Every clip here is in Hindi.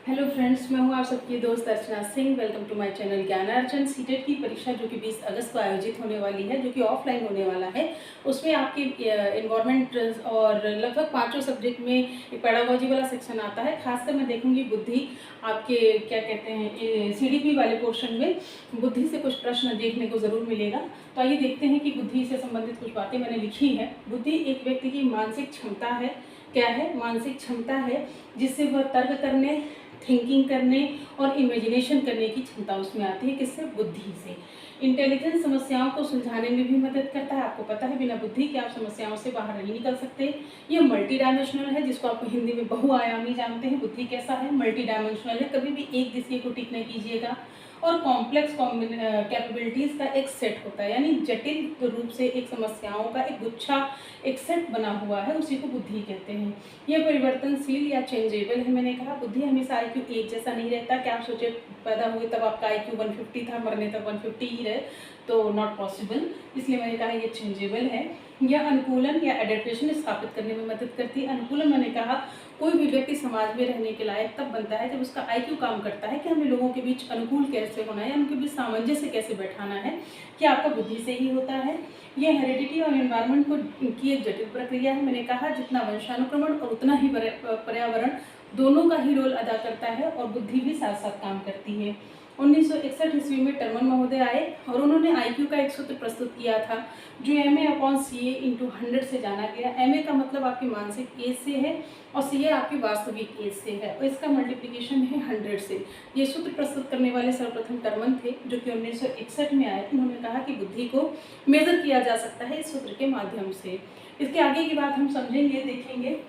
हेलो फ्रेंड्स, मैं हूं आप सबकी दोस्त Archana Singh. Welcome to my channel Gyanarjan. CTET की परीक्षा जो कि 20 अगस्त को आयोजित होने वाली है, जो कि ऑफलाइन होने वाला है, उसमें आपके इन्वायरमेंट और लगभग पांचों सब्जेक्ट में एक पेडागोजी वाला सेक्शन आता है। खासकर मैं देखूंगी बुद्धि, आपके क्या कहते हैं सीडीपी वाले पोर्शन में बुद्धि से कुछ प्रश्न देखने को ज़रूर मिलेगा। तो आइए देखते हैं कि बुद्धि से संबंधित कुछ बातें मैंने लिखी है। बुद्धि एक व्यक्ति की मानसिक क्षमता है। क्या है? मानसिक क्षमता है जिससे वह तर्क करने, थिंकिंग करने और इमेजिनेशन करने की क्षमता उसमें आती है। किससे? बुद्धि से। इंटेलिजेंस समस्याओं को सुलझाने में भी मदद करता है। आपको पता है बिना बुद्धि के आप समस्याओं से बाहर नहीं निकल सकते। ये मल्टी डायमेंशनल है, जिसको आप हिंदी में बहुआयामी जानते हैं। बुद्धि कैसा है? मल्टी डायमेंशनल है। कभी भी एक दिशा को टिक नहीं कीजिएगा। और कॉम्प्लेक्स कैपेबिलिटीज़ का एक सेट होता है, यानी जटिल रूप से एक समस्याओं का एक गुच्छा, एक सेट बना हुआ है, उसी को बुद्धि कहते हैं। यह परिवर्तनशील या चेंजेबल है। मैंने कहा बुद्धि हमेशा IQ एक जैसा नहीं रहता। क्या आप सोचे पैदा हुए तब आपका IQ 150 था, मरने तक 150 ही रहे, तो नॉट पॉसिबल। इसलिए मैंने कहा ये चेंजेबल है। यह अनुकूलन या एडेप्टेशन स्थापित करने में मदद करती है। अनुकूलन मैंने कहा कोई भी व्यक्ति समाज में रहने के लायक तब बनता है जब उसका IQ काम करता है कि हमें लोगों के बीच अनुकूल कैसे होना है, उनके बीच सामंजस्य कैसे बैठाना है। क्या आपका बुद्धि से ही होता है। यह हेरिडिटी और एनवायरनमेंट की एक जटिल प्रक्रिया है। मैंने कहा जितना वंशानुक्रमण और उतना ही पर्यावरण दोनों का ही रोल अदा करता है, और बुद्धि भी साथ साथ काम करती है। 1961 ईस्वी में टर्मन महोदय आए और उन्होंने IQ का एक सूत्र प्रस्तुत किया था, जो MA/CA × 100 से जाना गया। MA का मतलब आपकी मानसिक एज से है और CA आपकी वास्तविक एज से है, और इसका मल्टीप्लिकेशन है 100 से। ये सूत्र प्रस्तुत करने वाले सर्वप्रथम टर्मन थे, जो कि 1961 में आए। उन्होंने कहा कि बुद्धि को मेजर किया जा सकता है इस सूत्र के माध्यम से। इसके आगे की बात हम समझेंगे, देखेंगे।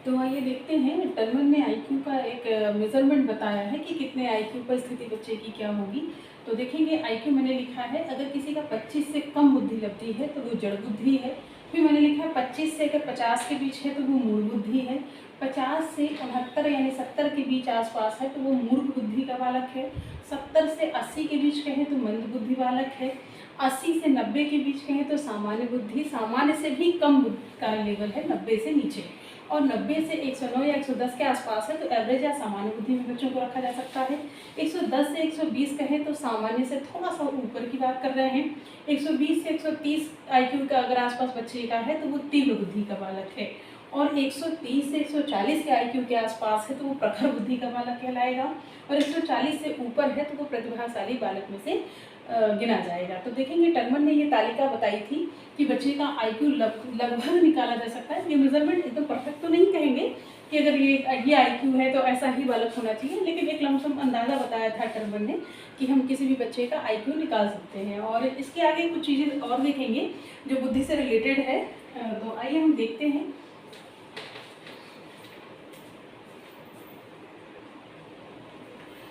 तो आइए देखते हैं, टर्मन ने IQ का एक मेजरमेंट बताया है कि कितने IQ पर स्थिति बच्चे की क्या होगी। तो देखेंगे IQ मैंने लिखा है, अगर किसी का 25 से कम बुद्धि लगती है तो वो जड़ बुद्धि है। फिर मैंने लिखा है 25 से अगर 50 के बीच है तो वो मूल बुद्धि है। 50 से 69 यानी 70 के बीच आसपास है तो वो मूर्ख बुद्धि का बालक है। 70 से 80 के बीच कहें तो मंद बुद्धि बालक है। 80 से 90 के बीच कहें तो सामान्य बुद्धि, सामान्य से भी कम बुद्धि का लेवल है 90 से नीचे। और 90 से 109 या 110 के आसपास है तो एवरेज या सामान्य बुद्धि में बच्चों को रखा जा सकता है। 110 से 120 कहें तो सामान्य से थोड़ा सा ऊपर की बात कर रहे हैं। 120 से 130 IQ का अगर आसपास बच्चे का है तो वो तीव्र बुद्धि का बालक है। और 130 से 140 के IQ के आसपास है तो वो प्रखर बुद्धि का बालक कहलाएगा। और 140 से ऊपर है तो वो प्रतिभाशाली बालक में से गिना जाएगा। तो देखेंगे टर्मन ने ये तालिका बताई थी कि बच्चे का IQ लगभग निकाला जा सकता है। ये मेजरमेंट एकदम परफेक्ट तो नहीं कहेंगे कि अगर ये IQ है तो ऐसा ही बालक होना चाहिए, लेकिन एक लमसम अंदाज़ा बताया था टर्मन ने कि हम किसी भी बच्चे का IQ निकाल सकते हैं। और इसके आगे कुछ चीज़ें और देखेंगे जो बुद्धि से रिलेटेड है। तो आइए हम देखते हैं।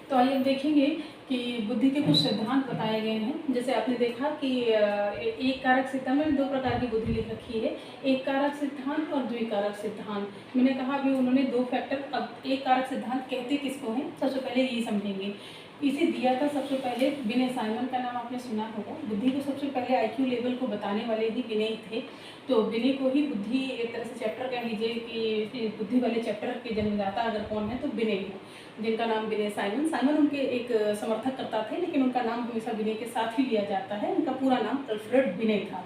तो आइए देखेंगे कि बुद्धि के कुछ सिद्धांत बताए गए हैं। जैसे आपने देखा कि एक कारक सिद्धांत में 2 प्रकार की बुद्धि लिख रखी है, एक कारक सिद्धांत और द्विकारक सिद्धांत। मैंने कहा अभी उन्होंने 2 फैक्टर। अब एक कारक सिद्धांत कहते किसको हैं, सबसे पहले यही समझेंगे। इसे दिया था सबसे पहले विनय साइमन का नाम आपने सुना होगा। बुद्धि को सबसे पहले IQ लेवल को बताने वाले ही विनय थे। तो विनय को ही बुद्धि एक तरह से चैप्टर कह लीजिए कि बुद्धि वाले चैप्टर के जन्मदाता अगर कौन है तो विनय है, जिनका नाम विनय साइमन। साइमन उनके एक समर्थक करता थे, लेकिन उनका नाम हमेशा विनय के साथ ही लिया जाता है। उनका पूरा नाम अल्फ्रेड विनय था।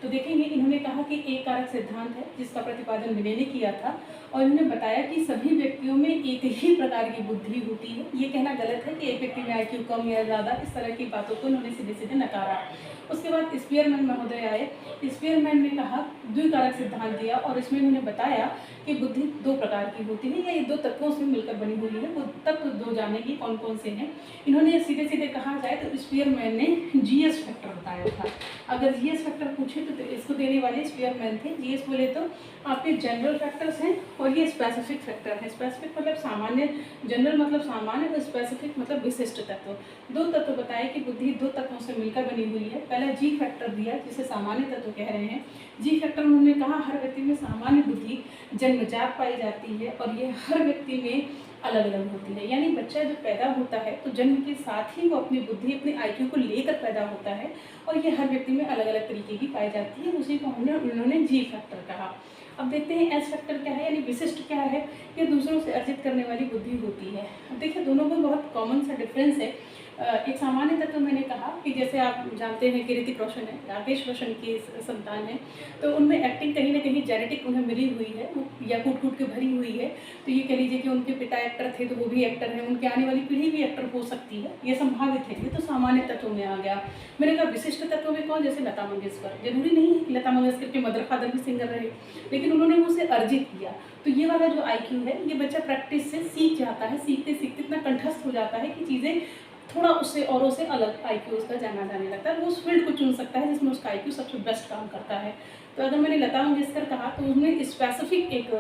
तो देखेंगे इन्होंने कहा कि एक कारक सिद्धांत है जिसका प्रतिपादन विनय ने किया था, और इन्होंने बताया कि सभी व्यक्तियों में एक ही प्रकार की बुद्धि होती है। ये कहना गलत है कि एक व्यक्ति में IQ कम या ज़्यादा, इस तरह की बातों को इन्होंने सीधे सीधे नकारा। उसके बाद स्पीयरमैन महोदय आए। स्पीयरमैन ने कहा द्विकारक सिद्धांत दिया, और इसमें इन्होंने बताया कि बुद्धि 2 प्रकार की होती है, या ये 2 तत्वों से मिलकर बनी हुई है। वो तत्व 2 जानेंगे कौन कौन से हैं। इन्होंने सीधे सीधे कहा जाए तो स्पीयरमैन ने GS फैक्टर बताया था। अगर GS फैक्टर पूछे तो इसको देने वाले स्पीयरमैन थे। GS बोले तो आपके जनरल फैक्टर्स हैं, और ये स्पेसिफिक फैक्टर है। स्पेसिफिक मतलब सामान्य, जनरल मतलब सामान्य, तो स्पेसिफिक मतलब विशिष्ट तत्व। 2 तत्व बताए कि बुद्धि 2 तत्वों से मिलकर बनी हुई है। पहला G फैक्टर दिया, जिसे सामान्य तत्व कह रहे हैं। G फैक्टर उन्होंने कहा हर व्यक्ति में सामान्य बुद्धि जन्मजात पाई जाती है, और ये हर व्यक्ति में अलग अलग होती है। यानी बच्चा जब पैदा होता है तो जन्म के साथ ही वो अपनी बुद्धि, अपने IQ को लेकर पैदा होता है, और ये हर व्यक्ति में अलग अलग तरीके की पाई जाती है। उसी को उन्होंने G फैक्टर कहा। अब देखते हैं एस फैक्टर क्या है, यानी विशिष्ट क्या है। ये दूसरों से अर्जित करने वाली बुद्धि होती है। अब देखिए दोनों में बहुत कॉमन सा डिफरेंस है। एक सामान्य तत्व मैंने कहा कि जैसे आप जानते हैं कि ऋतिक रोशन है, राकेश रोशन की संतान है, तो उनमें एक्टिंग कहीं ना कहीं जेनेटिक उन्हें मिली हुई है या कूट कूट के भरी हुई है। तो ये कह लीजिए कि उनके पिता एक्टर थे तो वो भी एक्टर हैं, उनकी आने वाली पीढ़ी भी एक्टर हो सकती है, ये संभावित है। ये तो सामान्य तत्वों में आ गया। मैंने कहा विशिष्ट तत्वों में कौन, जैसे लता मंगेशकर। जरूरी नहीं है कि लता मंगेशकर के मदर फादर भी सिंगर रहे, लेकिन उन्होंने उसे अर्जित किया। तो ये वाला जो IQ है, ये बच्चा प्रैक्टिस से सीख जाता है, सीखते सीखते इतना कंठस्थ हो जाता है कि चीज़ें थोड़ा उससे औरों से अलग IQ उसका जाना जाने लगता है। वो उस फील्ड को चुन सकता है जिसमें उसका IQ सबसे बेस्ट काम करता है। तो अगर मैंने लता मंगेशकर कहा तो उनमें स्पेसिफिक एक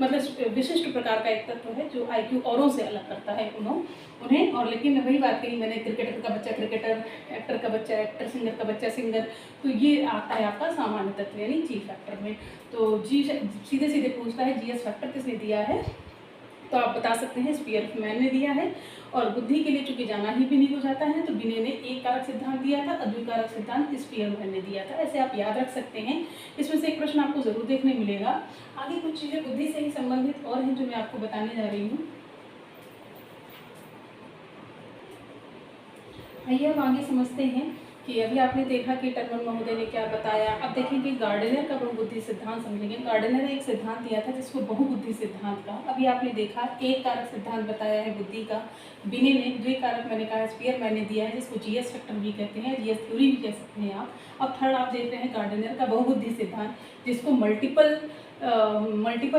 मतलब विशिष्ट प्रकार का एक तत्व है जो IQ औरों से अलग करता है उन्हें। और लेकिन वही बात कही मैंने, क्रिकेटर का बच्चा क्रिकेटर, एक्टर का बच्चा एक्टर, सिंगर का बच्चा सिंगर, तो ये आता है आपका सामान्य तत्व यानी G फैक्टर में। तो जी सीधे सीधे पूछता है GS फैक्टर किसने दिया है, तो आप बता सकते हैं स्पीयरमैन ने दिया है। और बुद्धि के लिए चूंकि जाना ही बिनी हो जाता है तो बिने ने एक कारक सिद्धांत दिया था, अद्विकारक सिद्धांत स्पीयरमैन ने दिया था। ऐसे आप याद रख सकते हैं। इसमें से एक प्रश्न आपको जरूर देखने मिलेगा। आगे कुछ चीज़ें बुद्धि से ही संबंधित और हैं जो मैं आपको बताने जा रही हूँ। आइए अब आगे समझते हैं कि अभी आपने देखा कि टर्मन महोदय ने क्या बताया। अब देखेंगे गार्डनर का बहुबुद्धि सिद्धांत समझेंगे। गार्डनर ने एक सिद्धांत दिया था जिसको बहुबुद्धि सिद्धांत का। अभी आपने देखा एक कारक सिद्धांत बताया है बुद्धि का बिने ने, द्विकारक मैंने कहा स्पीयरमैन ने दिया है जिसको GS फैक्टर भी कहते हैं, GS थ्योरी भी कह सकते हैं आप। अब थर्ड आप देख रहे हैं गार्डनर का बहुबुद्धि सिद्धांत जिसको मल्टीपल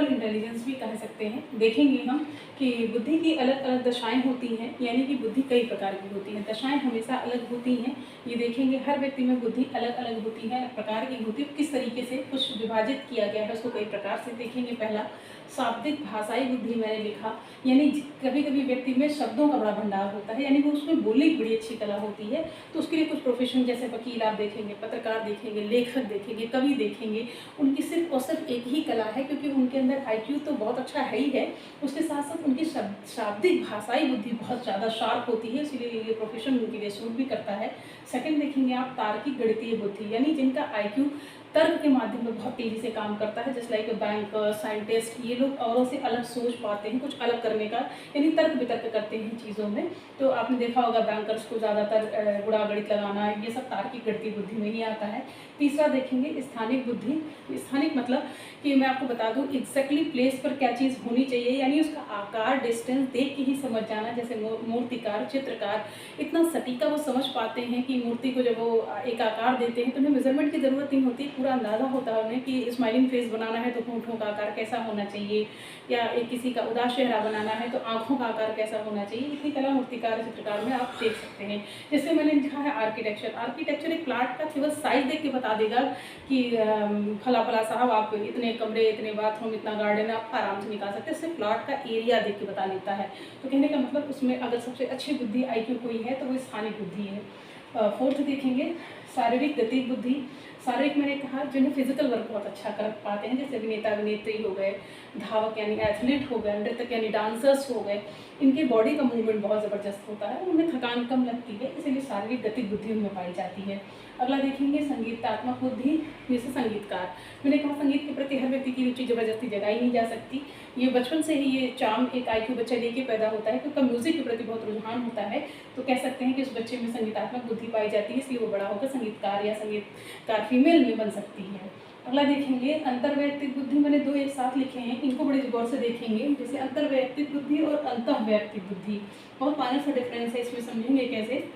इंटेलिजेंस भी कह सकते हैं। देखेंगे हम कि बुद्धि की अलग अलग दशाएं होती हैं, यानी कि बुद्धि कई प्रकार की होती है, दशाएं हमेशा अलग होती हैं। ये देखेंगे हर व्यक्ति में बुद्धि अलग अलग होती है, अलग प्रकार की होती है। किस तरीके से कुछ विभाजित किया गया है उसको कई प्रकार से देखेंगे। पहला शाब्दिक भाषाई बुद्धि मैंने लिखा, यानी कभी कभी व्यक्ति में शब्दों का बड़ा भंडार होता है, यानी वो उसमें बोलने की बड़ी अच्छी कला होती है। तो उसके लिए कुछ प्रोफेशन जैसे वकील आप देखेंगे, पत्रकार देखेंगे, लेखक देखेंगे, कवि देखेंगे, उनकी सिर्फ और सिर्फ एक ही कला है क्योंकि उनके अंदर IQ तो बहुत अच्छा है ही है, उसके साथ साथ उनकी शाब्दिक भाषाई बुद्धि बहुत ज़्यादा शार्प होती है, इसलिए ये प्रोफेशन उनके लिए सूट भी करता है। सेकंड देखेंगे आप तार्किक गणितीय बुद्धि, यानी जिनका IQ तर्क के माध्यम में बहुत तेज़ी से काम करता है, जैसे लाइक बैंकर, साइंटिस्ट, ये लोग औरों से अलग सोच पाते हैं, कुछ अलग करने का यानी तर्क वितर्क करते हैं चीज़ों में। तो आपने देखा होगा बैंकर्स को ज़्यादातर गुणा गणित लगाना, ये सब तार्किक गणितीय बुद्धि में ही आता है। तीसरा देखेंगे स्थानिक बुद्धि। स्थानिक मतलब कि मैं आपको बता दूं एग्जैक्टली प्लेस पर क्या चीज़ होनी चाहिए, यानी उसका आकार डिस्टेंस देख के ही समझ जाना। जैसे मूर्तिकार, चित्रकार इतना सटीका वो समझ पाते हैं कि मूर्ति को जब वो एक आकार देते हैं तो उन्हें मेजरमेंट की ज़रूरत नहीं होती, पूरा अंदाज़ा होता है उन्हें कि स्माइलिंग फेस बनाना है तो होंठों का आकार कैसा होना चाहिए, या एक किसी का उदास चेहरा बनाना है तो आँखों का आकार कैसा होना चाहिए। इतनी कला मूर्तिकार, चित्रकार में आप देख सकते हैं। जैसे मैंने लिखा है आर्किटेक्चर एक प्लाट का केवल साइज देख के बता देगा कि फला फला साहब आप इतने कमरे, इतने बाथरूम, इतना गार्डन आप आराम से निकाल सकते हैं, सिर्फ प्लाट का एरिया देख के बता लेता है। तो कहने का मतलब उसमें अगर सबसे अच्छी बुद्धि IQ कोई है तो वो स्थानिक बुद्धि है। फोर्थ देखेंगे शारीरिक गतिक बुद्धि। शारीरिक मैंने कहा जिन्हें फिजिकल वर्क बहुत अच्छा कर पाते हैं, जैसे अभिनेता अभिनेत्री हो गए, धावक यानी एथलीट हो गए, नृतक यानी डांसर्स हो गए, इनके बॉडी का मूवमेंट बहुत ज़बरदस्त होता है, उनमें थकान कम लगती है, इसीलिए शारीरिक गतिक बुद्धि उनमें पाई जाती है। अगला देखेंगे संगीतात्मक बुद्धि, जैसे संगीतकार। मैंने कहा संगीत के प्रति हर व्यक्ति की रुचि ज़बरदस्ती जगाई नहीं जा सकती, ये बचपन से ही ये चार्म एक IQ बच्चा लेके पैदा होता है, क्योंकि म्यूज़िक के प्रति बहुत रुझान होता है, तो कह सकते हैं कि उस बच्चे में संगीतात्मक बुद्धि पाई जाती है, इसलिए वो बड़ा होकर संगीतकार या संगीतकार फीमेल में बन सकती है। अगला देखेंगे अंतर्वैयक्तिक बुद्धि। मैंने दो एक साथ लिखे हैं, इनको बड़े गौर से देखेंगे। जैसे अंतर्वैयक्तिक बुद्धि और अंतःवैयक्तिक बुद्धि, बहुत माइनर सा डिफरेंस है, इसमें समझेंगे कैसे।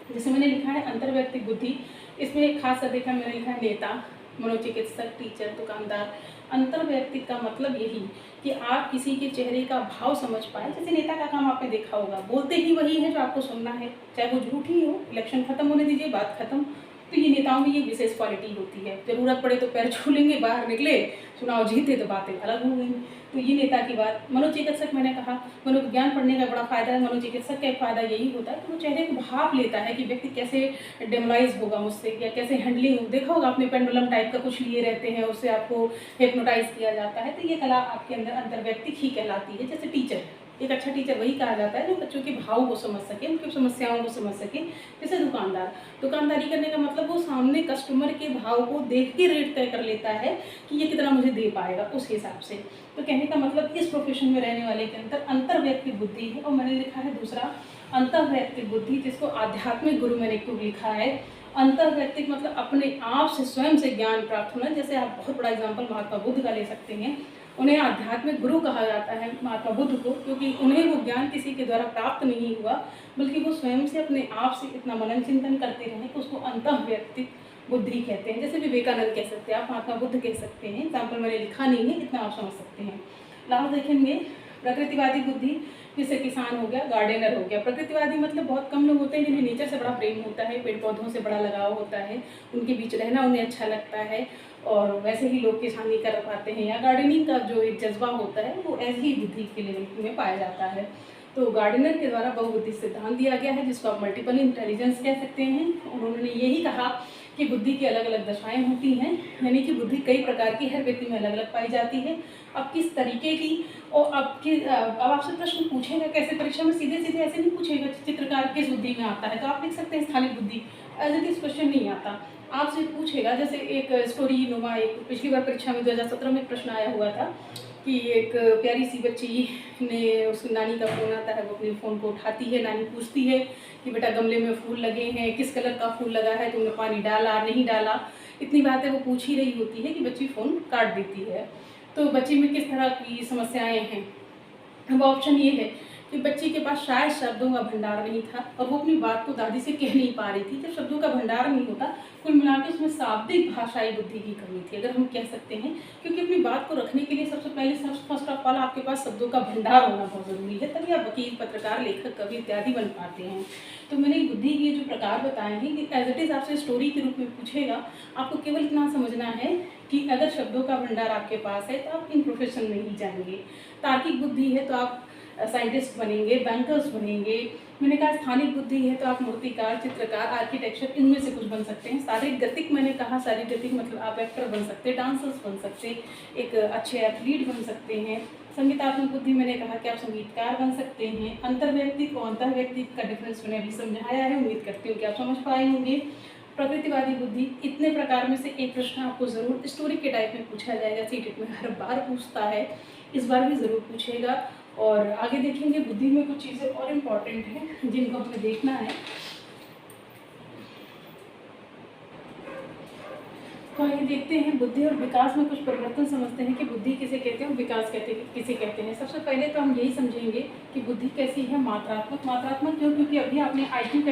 जैसे मैंने लिखा है अंतर्वैयक्तिक बुद्धि, इसमें एक खास सा देखा मैंने लिखा है नेता, मनोचिकित्सक, टीचर, दुकानदार। अंतर्वैयक्तिक का मतलब यही कि आप किसी के चेहरे का भाव समझ पाए। जैसे नेता का काम आपने देखा होगा, बोलते ही वही है जो आपको सुनना है, चाहे वो झूठ ही हो, इलेक्शन खत्म होने दीजिए, बात खत्म। तो ये नेताओं में ये विशेष क्वालिटी होती है, ज़रूरत पड़े तो पैर छू लेंगे, बाहर निकले, चुनाव जीते तो बातें अलग हो गई। तो ये नेता की बात। मनोचिकित्सक मैंने कहा, मनोविज्ञान पढ़ने का बड़ा फायदा है, मनोचिकित्सक का एक फायदा यही होता है कि वो चेहरे को भाप लेता है कि व्यक्ति कैसे डेमोलाइज होगा मुझसे, या कैसे हैंडलिंग। देखा होगा आपने पेंडुलम टाइप का कुछ लिए रहते हैं, उससे आपको हिप्नोटाइज किया जाता है। तो ये कला आपके अंदर अंतर्वैयक्तिक ही कहलाती है। जैसे टीचर, एक अच्छा टीचर वही कहा जाता है जो बच्चों के भाव को समझ सके, उनकी समस्याओं को समझ सके। जैसे दुकानदारी करने का मतलब वो सामने कस्टमर के भाव को देख के रेट तय कर लेता है कि ये कितना मुझे दे पाएगा उस हिसाब से। तो कहने का मतलब इस प्रोफेशन में रहने वाले के अंदर अंतर्वैयक्तिक बुद्धि है। और मैंने लिखा है दूसरा अंतर्वैयक्तिक बुद्धि, जिसको आध्यात्मिक गुरु मैंने क्यों लिखा है। अंतर्वैयक्तिक मतलब अपने आप से स्वयं से ज्ञान प्राप्त होना। जैसे आप बहुत बड़ा एग्जाम्पल महात्मा बुद्ध का ले सकते हैं, उन्हें आध्यात्मिक गुरु कहा जाता है महात्मा बुद्ध को, क्योंकि उन्हें वो ज्ञान किसी के द्वारा प्राप्त नहीं हुआ, बल्कि वो स्वयं से अपने आप से इतना मनन चिंतन करते रहे कि उसको अंतर्वैयक्तिक बुद्धि कहते हैं। जैसे विवेकानंद कह सकते हैं आप, महात्मा बुद्ध कह सकते हैं। एग्जाम्पल मैंने लिखा नहीं है, इतना आप समझ सकते हैं। लाभ देखेंगे प्रकृतिवादी बुद्धि, जैसे किसान हो गया, गार्डनर हो गया। प्रकृतिवादी मतलब बहुत कम लोग होते हैं जिन्हें नेचर से बड़ा प्रेम होता है, पेड़ पौधों से बड़ा लगाव होता है, उनके बीच रहना उन्हें अच्छा लगता है और वैसे ही लोग किसानी कर पाते हैं। या गार्डनिंग का जो एक जज्बा होता है वो ऐसी ही बुद्धि के लेवल में पाया जाता है। तो गार्डनर के द्वारा बहुबुद्धि सिद्धांत दिया गया है, जिसको आप मल्टीपल इंटेलिजेंस कह सकते हैं। उन्होंने यही कहा कि बुद्धि की अलग अलग दशाएं होती हैं, यानी कि बुद्धि कई प्रकार की हर व्यक्ति में अलग अलग पाई जाती है। अब किस तरीके की और अब आपसे प्रश्न पूछेगा कैसे परीक्षा में, सीधे सीधे ऐसे नहीं पूछेगा चित्रकार किस बुद्धि में आता है, तो आप लिख सकते हैं स्थानिक बुद्धि। एज इट इज क्वेश्चन नहीं आता, आपसे पूछेगा। जैसे एक स्टोरी नुमा, एक पिछली बार परीक्षा में 2017 में एक प्रश्न आया हुआ था कि एक प्यारी सी बच्ची ने, उसकी नानी का फ़ोन आता है, वो अपने फ़ोन को उठाती है, नानी पूछती है कि बेटा गमले में फूल लगे हैं, किस कलर का फूल लगा है, तुमने पानी डाला नहीं डाला। इतनी बातें वो पूछ ही रही होती है कि बच्ची फ़ोन काट देती है। तो बच्ची में किस तरह की समस्याएं हैं। अब ऑप्शन ये है कि बच्ची के पास शायद शब्दों का भंडार नहीं था और वो अपनी बात को दादी से कह नहीं पा रही थी। जब शब्दों का भंडार नहीं होता, कुल मिलाकर उसमें शाब्दिक भाषाई बुद्धि की कमी थी, अगर हम कह सकते हैं। क्योंकि अपनी बात को रखने के लिए सबसे पहले फर्स्ट ऑफ ऑल आपके पास शब्दों का भंडार होना बहुत ज़रूरी है, तभी आप वकील, पत्रकार, लेखक, कवि इत्यादि बन पाते हैं। तो मैंने बुद्धि के जो प्रकार बताए हैं कि एज इट इज़ आपसे स्टोरी के रूप में पूछेगा, आपको केवल इतना समझना है कि अगर शब्दों का भंडार आपके पास है तो आप इन प्रोफेशन में ही जाएंगे। तार्किक बुद्धि है तो आप साइंटिस्ट बनेंगे, बैंकर्स बनेंगे। मैंने कहा स्थानिक बुद्धि है तो आप मूर्तिकार, चित्रकार, आर्किटेक्चर, इनमें से कुछ बन सकते हैं। शारीरिक गतिक मैंने कहा, शारीरिक गतिक मतलब आप एक्टर बन सकते हैं, डांसर्स बन सकते हैं, एक अच्छे एथलीट बन सकते हैं। संगीतात्मक बुद्धि मैंने कहा कि आप संगीतकार बन सकते हैं। अंतर्वैयक्तिक और अंतर्वैयक्तिक का डिफरेंस मैंने अभी समझाया है, उम्मीद करती हूँ कि आप समझ पाए होंगे। प्रकृतिवादी बुद्धि, इतने प्रकार में से एक प्रश्न आपको ज़रूर स्टोरी के टाइप में पूछा जाएगा, सीटेट में हर बार पूछता है, इस बार भी ज़रूर पूछेगा। और आगे देखेंगे बुद्धि में कुछ चीज़ें और इम्पॉर्टेंट हैं जिनको हमें देखना है। तो आइए देखते हैं बुद्धि और विकास में कुछ परिवर्तन समझते हैं कि बुद्धि किसे कहते हैं और विकास किसे कहते हैं। सबसे पहले तो हम यही समझेंगे कि बुद्धि कैसी है, मात्रात्मक। मात्रात्मक क्यों? क्योंकि अभी आपने IQ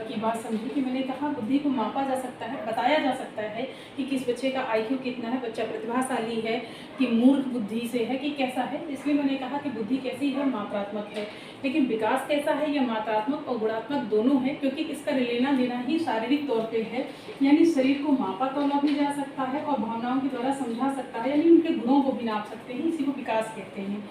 की बात समझी कि मैंने कहा बुद्धि को मापा जा सकता है, बताया जा सकता है कि किस बच्चे का IQ कितना है, बच्चा प्रतिभाशाली है कि मूर्ख बुद्धि से है कि कैसा है। इसलिए मैंने कहा कि बुद्धि कैसी है, मात्रात्मक है। लेकिन विकास कैसा है, यह मात्रात्मक और गुणात्मक दोनों है, क्योंकि इसका लेना देना ही शारीरिक तौर पे है। यानी शरीर को मापा तोला भी जा सकता है और भावनाओं के द्वारा समझा सकता है, यानी उनके गुणों को भी नाप सकते हैं, इसी को विकास कहते हैं।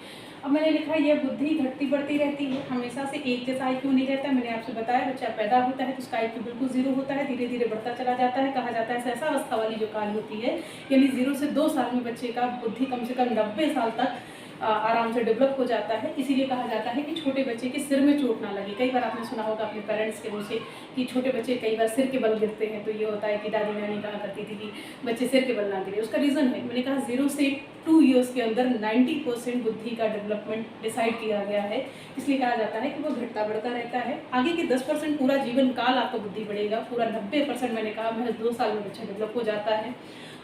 अब मैंने लिखा यह बुद्धि घटती बढ़ती रहती है, हमेशा से एक जैसा IQ नहीं रहता। मैंने आपसे बताया बच्चा पैदा होता है तो उसका IQ बिल्कुल 0 होता है, धीरे धीरे बढ़ता चला जाता है। कहा जाता है सहसा अवस्था वाली जो काल होती है, यानी 0 से 2 साल में बच्चे का बुद्धि कम से कम 90 साल तक आराम से डेवलप हो जाता है। इसीलिए कहा जाता है कि छोटे बच्चे के सिर में चोट ना लगे। कई बार आपने सुना होगा अपने पेरेंट्स के मुँह से कि छोटे बच्चे कई बार सिर के बल गिरते हैं, तो ये होता है कि दादी नानी कहा करती थी कि बच्चे सिर के बल ना गिरे। उसका रीज़न है, मैंने कहा 0 से 2 ईयर्स के अंदर 90% बुद्धि का डेवलपमेंट डिसाइड किया गया है। इसलिए कहा जाता है कि वो घटता बढ़ता रहता है। आगे के 10% पूरा जीवन काल आपका बुद्धि बढ़ेगा, पूरा 90% मैंने कहा महज 2 साल में बच्चा डेवलप हो जाता है।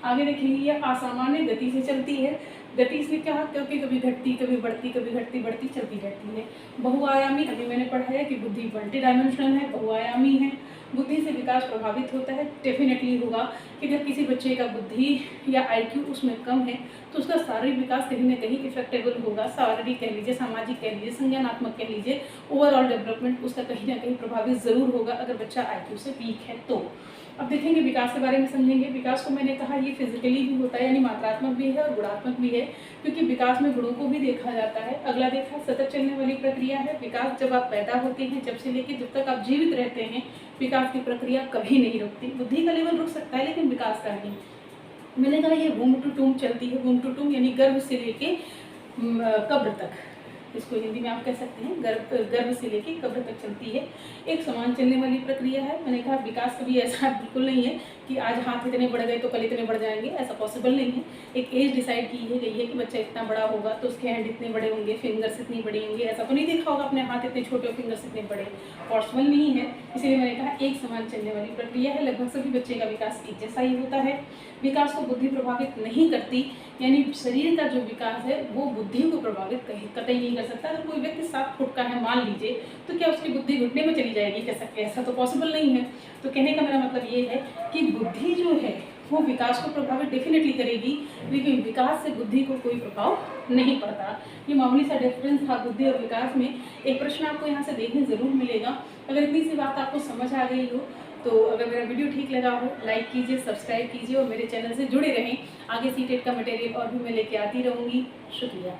आगे देखेंगे ये असामान्य गति से चलती है। गति से क्या, क्योंकि कभी घटती कभी बढ़ती, कभी घटती बढ़ती चलती रहती है। बहुआयामी, अभी मैंने पढ़ा है कि बुद्धि मल्टी डायमेंशनल है, बहुआयामी है। बुद्धि से विकास प्रभावित होता है, डेफिनेटली होगा कि अगर किसी बच्चे का बुद्धि या IQ उसमें कम है तो उसका शारीरिक विकास कहीं ना कहीं इफेक्टेबल होगा। शारीरिक कह लीजिए, सामाजिक कह लीजिए, संज्ञानात्मक कह लीजिए, ओवरऑल डेवलपमेंट उसका कहीं ना कहीं प्रभावित ज़रूर होगा अगर बच्चा IQ से वीक है तो। अब देखेंगे विकास के बारे में समझेंगे। विकास को मैंने कहा ये फिजिकली भी होता है, यानी मात्रात्मक भी है और गुणात्मक भी है, क्योंकि विकास में गुणों को भी देखा जाता है। अगला देखा सतत चलने वाली प्रक्रिया है। विकास जब आप पैदा होते हैं, जब से लेकर जब तक आप जीवित रहते हैं, विकास की प्रक्रिया कभी नहीं रुकती। बुद्धि का लेवल रुक सकता है लेकिन विकास का नहीं। मैंने कहा ये वूम्ब टू टूम्ब चलती है। वूम्ब टू टूम्ब यानी गर्भ से लेके कब्र तक, इसको हिंदी में आप कह सकते हैं गर्भ से लेके कब्र तक चलती है, एक समान चलने वाली प्रक्रिया है। मैंने कहा विकास कभी ऐसा बिल्कुल नहीं है कि आज हाथ इतने बढ़ गए तो कल इतने बढ़ जाएंगे, ऐसा पॉसिबल नहीं है। एक एज डिसाइड की गई है कि बच्चा इतना बड़ा होगा तो उसके हैंड इतने बड़े होंगे, फिंगर्स इतनी बड़ी होंगी। ऐसा तो नहीं देखा होगा अपने हाथ इतने छोटे और फिंगर्स इतने बड़े, पॉसिबल नहीं है। इसीलिए मैंने कहा एक समान चलने वाली प्रक्रिया है, लगभग सभी बच्चे का विकास एक जैसा ही होता है। विकास को बुद्धि प्रभावित नहीं करती, यानी शरीर का जो विकास है वो बुद्धि को प्रभावित कतई नहीं कर सकता। अगर कोई व्यक्ति 7 फुट का है मान लीजिए, तो क्या उसकी बुद्धि घुटने में चली जाएगी कह सकते हैं? ऐसा तो पॉसिबल नहीं है। तो कहने का मेरा मतलब ये है कि बुद्धि जो है वो विकास को प्रभावित डेफिनेटली करेगी, लेकिन विकास से बुद्धि को कोई प्रभाव नहीं पड़ता। ये मामूली सा डिफरेंस था बुद्धि और विकास में। एक प्रश्न आपको यहाँ से देखने ज़रूर मिलेगा। अगर इतनी सी बात आपको समझ आ गई हो तो अगर मेरा वीडियो ठीक लगा हो लाइक कीजिए, सब्सक्राइब कीजिए और मेरे चैनल से जुड़े रहें। आगे सीटेट का मटेरियल और भी मैं लेके आती रहूँगी। शुक्रिया।